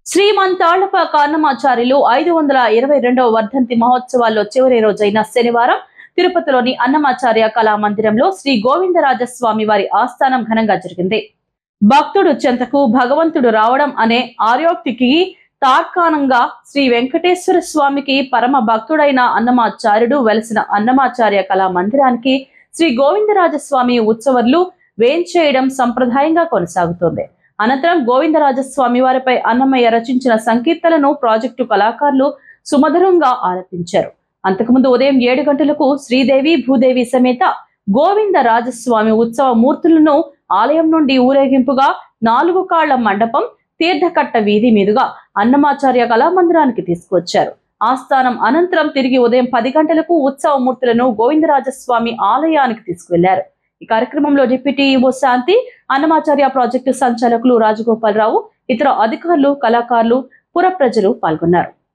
శ్రీమంతాళప కాన్నమాచార్యులు 522వ వర్ధంతి మహోత్సవాల్లో చివరి రోజైన శనివారం తిరుపతిలోని అన్నమాచార్య కళామందిరంలో శ్రీ గోవిందరాజస్వామి వారి ఆస్థానం ఘనంగా జరిగింది. భక్తుడు చెంతకు భగవంతుడు రావడం అనే ఆర్యోక్తికి తార్కాణంగా శ్రీ వెంకటేశ్వర స్వామికి పరమ భక్తుడైన అన్నమాచార్యుడు వెలసిన అన్నమాచార్య కళామందిరానికి శ్రీ గోవిందరాజస్వామి ఉత్సవాలు వేంచేయడం సంప్రదాయంగా కొనసాగుతోంది. అనంతరం గోవిందరాజస్వామి వారిపై అన్నమయ్య రచించిన సంకీర్తనలను ప్రాజెక్టు కళాకారులు సుమధురంగా ఆలపించారు. అంతకుముందు ఉదయం 7 గంటలకు శ్రీదేవి భూదేవి సమేత గోవిందరాజస్వామి ఉత్సవ మూర్తులను ఆలయం నుండి ఊరేగింపుగా 4 కాళ్ల మండపం తీర్థకట్ట వీధి మీదుగా అన్నమాచార్య కళామందిరానికి తీసుకువచ్చారు. ఆస్థానం అనంతరం తిరిగి ఉదయం 10 గంటలకు ఉత్సవ మూర్తులను గోవిందరాజస్వామి ఆలయానికి తీసుకువెళ్లారు. ఈ కార్యక్రమంలో డిప్యూటీ ఈవో శాంతి, అన్నమాచార్య ప్రాజెక్టు సంచాలకులు రాజగోపాలరావు, ఇతర అధికారులు, కళాకారులు, పుర ప్రజలు పాల్గొన్నారు.